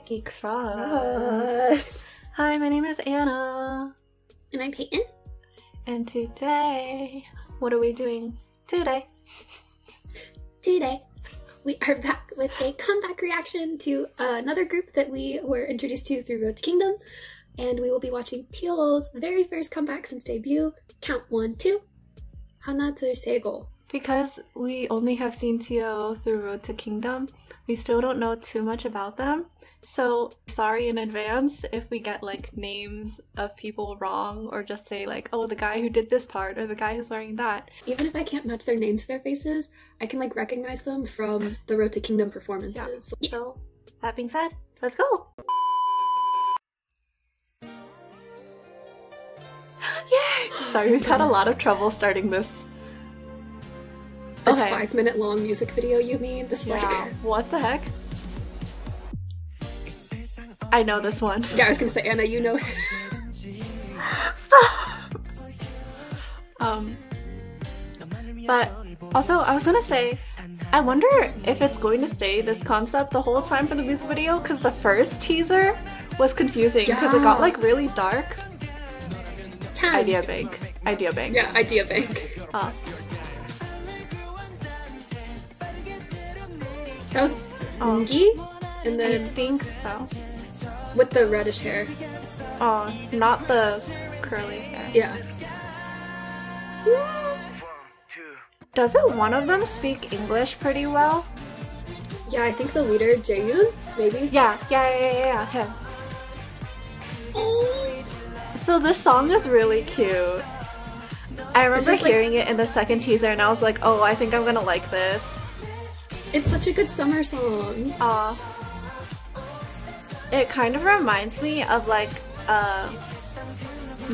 Sticky Cross. Hi, my name is Anna. And I'm Peyton. And today, what are we doing today? Today, we are back with a comeback reaction to another group that we were introduced to through Road to Kingdom. And we will be watching T.O's very first comeback since debut, Count 1, 2, 하나, 둘, 셋, 고. Because we only have seen T.O through Road to Kingdom, we still don't know too much about them. So sorry in advance if we get like names of people wrong or just say like, oh, the guy who did this part or the guy who's wearing that. Even if I can't match their names to their faces, I can like recognize them from the Road to Kingdom performances. Yeah. So that being said, let's go! Yay! Sorry, we've had a lot of trouble starting this. This 5-minute long music video, you mean? This like... What the heck? I know this one. Yeah, I was gonna say, Anna, you know it. Stop! But also, I was gonna say, I wonder if it's going to stay this concept the whole time for the music video, because the first teaser was confusing because it got like really dark. Idea bank. Idea bank. Yeah, idea bank. That was Ungi? And then I think so. With the reddish hair. Oh, not the curly hair. Yeah. Doesn't one of them speak English pretty well? Yeah, I think the leader, J.You, maybe? Yeah, him. So this song is really cute. I remember hearing it in the second teaser and I was like, oh, I think I'm gonna like this. It's such a good summer song. It kind of reminds me of like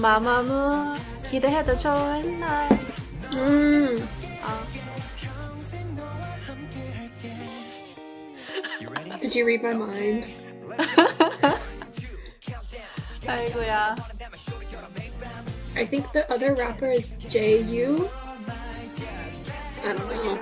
마마무 기대해도 좋은 날. Did you read my mind? 아이고야. I think the other rapper is J.You. I don't know.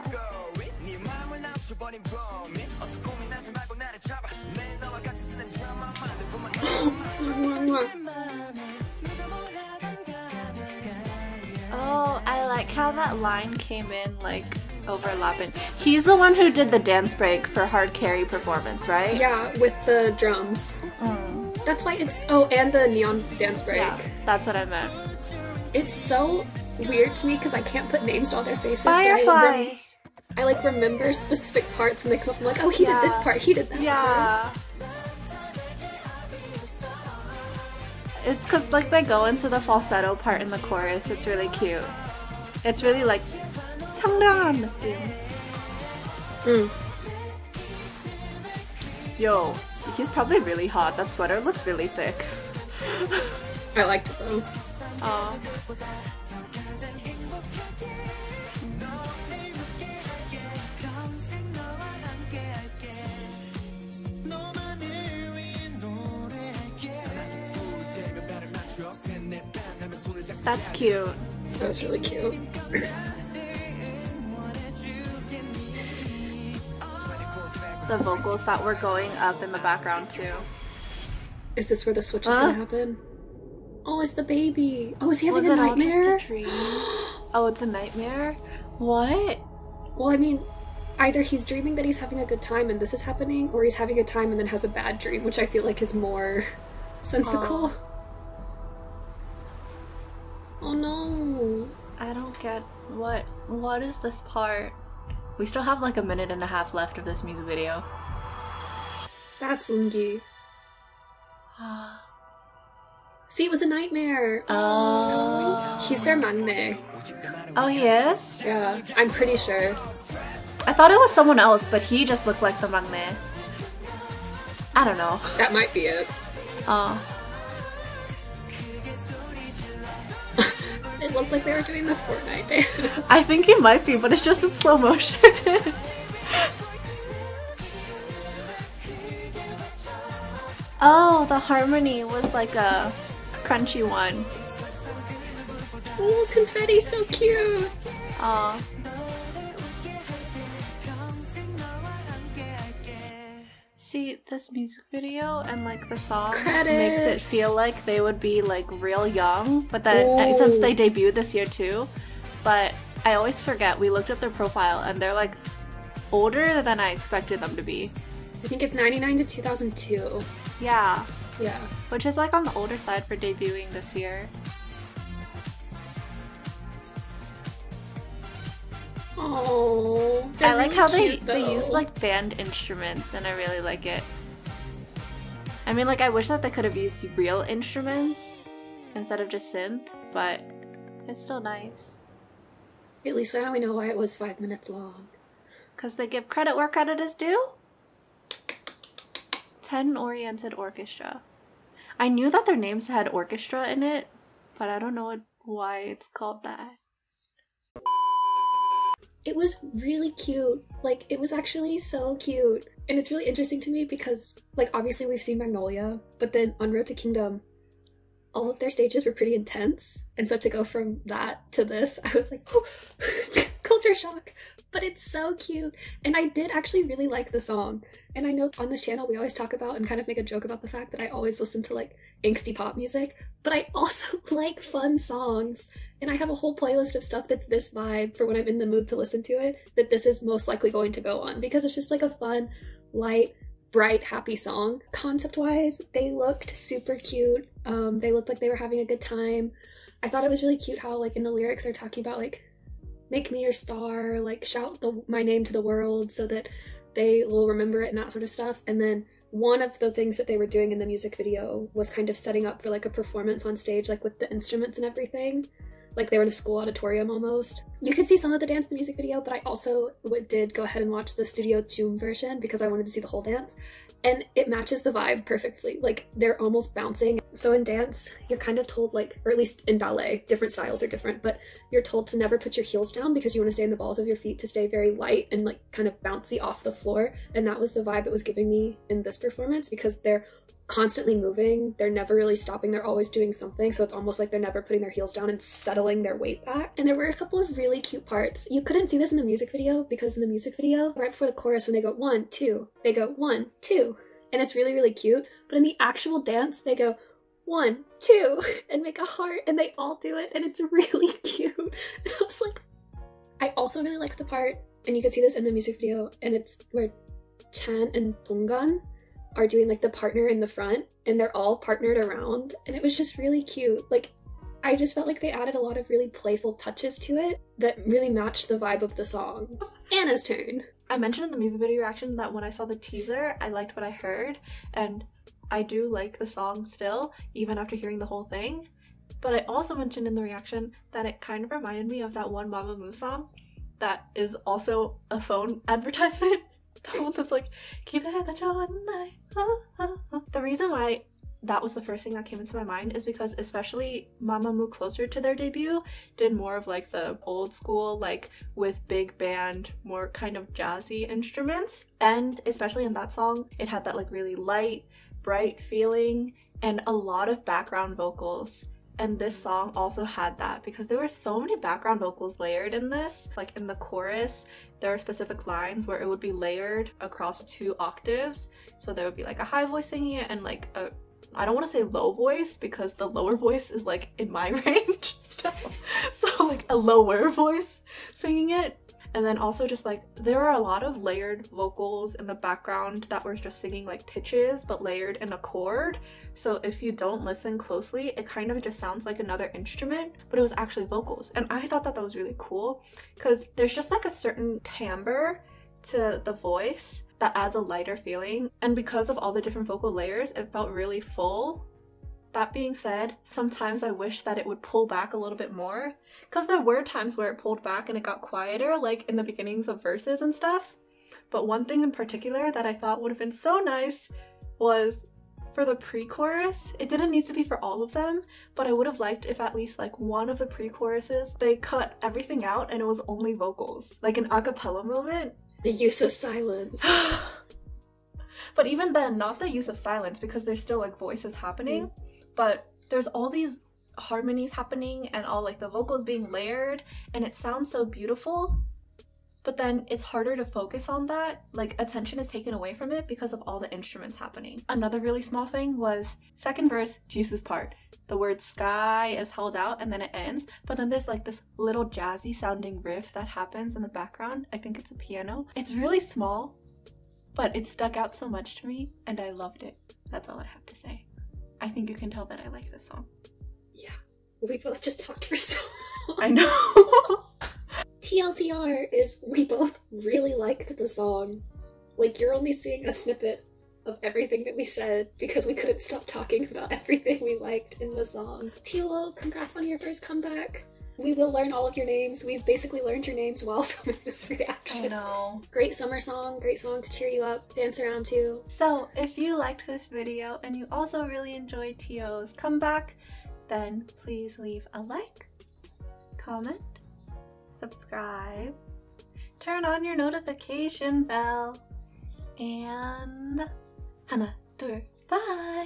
Oh, I like how that line came in like overlapping. He's the one who did the dance break for Hard Carry performance, right? Yeah, with the drums. That's why it's... Oh, and the neon dance break. Yeah, that's what I meant. It's so weird to me because I can't put names to all their faces. Fireflies! I like remember specific parts and they come up and I'm like, oh, he did this part, he did that part. It's because like they go into the falsetto part in the chorus. It's really cute. It's really like 청량한 느낌. Yo, he's probably really hot. That sweater looks really thick. I liked it though. That's cute. That was really cute. The vocals that were going up in the background too. Is this where the switch is gonna happen? Oh, it's the baby. Oh, is he having a nightmare? All just a dream? Oh, it's a nightmare? What? Well, I mean, either he's dreaming that he's having a good time and this is happening, or he's having a time and then has a bad dream, which I feel like is more sensical. Oh no. I don't get what is this part? We still have like a minute and a half left of this music video. That's Ungi. See, it was a nightmare. Oh. He's their maknae. Oh, he is? Yeah, I'm pretty sure. I thought it was someone else, but he just looked like the maknae. I don't know. That might be it. It looked like they were doing the Fortnite dance. I think it might be, but it's just in slow motion. Oh, the harmony was like a crunchy one. Oh, confetti, so cute! See, this music video and like the song Credits. makes it feel like they would be like real young, but then since they debuted this year too, but I always forget, we looked up their profile and they're like older than I expected them to be. I think it's 99 to 2002. Yeah. Yeah. Which is like on the older side for debuting this year. Oh, I like really how cute, they though. use like band instruments and I really like it. I mean, like I wish that they could have used real instruments instead of just synth, but it's still nice. At least now we know why it was 5 minutes long. Because they give credit where credit is due. 10-oriented orchestra. I knew that their names had orchestra in it, but I don't know why it's called that. It was really cute. Like, it was actually so cute. And it's really interesting to me because, like, obviously we've seen Magnolia, but then on Road to Kingdom, all of their stages were pretty intense. And so to go from that to this, I was like, oh, culture shock. But it's so cute. And I did actually really like the song. And I know on this channel we always talk about and kind of make a joke about the fact that I always listen to like angsty pop music, but I also like fun songs. And I have a whole playlist of stuff that's this vibe for when I'm in the mood to listen to it, that this is most likely going to go on because it's just like a fun, light, bright, happy song. Concept-wise, they looked super cute. They looked like they were having a good time. I thought it was really cute how like in the lyrics they're talking about like, make me your star, like shout my name to the world so that they will remember it and that sort of stuff. And then one of the things that they were doing in the music video was kind of setting up for like a performance on stage, like with the instruments and everything. Like they were in a school auditorium almost. You could see some of the dance in the music video, but I also did go ahead and watch the Studio Toon version because I wanted to see the whole dance. And it matches the vibe perfectly. Like they're almost bouncing. So in dance, you're kind of told like, or at least in ballet, different styles are different, but you're told to never put your heels down because you want to stay in the balls of your feet to stay very light and like kind of bouncy off the floor. And that was the vibe it was giving me in this performance because they're constantly moving. They're never really stopping. They're always doing something. So it's almost like they're never putting their heels down and settling their weight back. And there were a couple of really cute parts. You couldn't see this in the music video because in the music video, right before the chorus, when they go 1, 2, they go 1, 2. And it's really, really cute. But in the actual dance, they go 1, 2 and make a heart and they all do it. And it's really cute. And I was like, I also really liked the part, and you can see this in the music video, and it's where Chan and Donggan are doing like the partner in the front and they're all partnered around, and it was just really cute. Like I just felt like they added a lot of really playful touches to it that really matched the vibe of the song. Anna's turn. I mentioned in the music video reaction that when I saw the teaser, I liked what I heard, and I do like the song still, even after hearing the whole thing. But I also mentioned in the reaction that it kind of reminded me of that one Mamamoo song that is also a phone advertisement. The one that's like, the reason why that was the first thing that came into my mind is because especially Mamamoo closer to their debut did more of like the old school, like with big band, more kind of jazzy instruments. And especially in that song, it had that like really light, bright feeling and a lot of background vocals. And this song also had that because there were so many background vocals layered in this. Like in the chorus, there are specific lines where it would be layered across 2 octaves. So there would be like a high voice singing it and like a, I don't want to say low voice because the lower voice is like in my range still. So like a lower voice singing it. And then also just like, there are a lot of layered vocals in the background that were just singing like pitches, but layered in a chord. So if you don't listen closely, it kind of just sounds like another instrument, but it was actually vocals. And I thought that that was really cool because there's just like a certain timbre to the voice that adds a lighter feeling. And because of all the different vocal layers, it felt really full. That being said, sometimes I wish that it would pull back a little bit more because there were times where it pulled back and it got quieter, like in the beginnings of verses and stuff. But one thing in particular that I thought would have been so nice was for the pre-chorus. It didn't need to be for all of them, but I would have liked if at least like one of the pre-choruses, they cut everything out and it was only vocals, like an a cappella moment. The use of silence. But even then, not the use of silence because there's still like voices happening. But there's all these harmonies happening and all like the vocals being layered and it sounds so beautiful. but then it's harder to focus on that. Like, attention is taken away from it because of all the instruments happening. Another really small thing was second verse, Jisoo's part. The word sky is held out and then it ends, but then there's like this little jazzy sounding riff that happens in the background. I think it's a piano. It's really small, but it stuck out so much to me and I loved it. That's all I have to say. I think you can tell that I like this song. Yeah, we both just talked for so long. I know. TLDR is we both really liked the song. Like, you're only seeing a snippet of everything that we said because we couldn't stop talking about everything we liked in the song. Teal, congrats on your first comeback. We will learn all of your names. We've basically learned your names while filming this reaction. I know. Great summer song, great song to cheer you up, dance around to. So if you liked this video and you also really enjoyed T.O.'s comeback, then please leave a like, comment, subscribe, turn on your notification bell, and 하나, 둘, bye!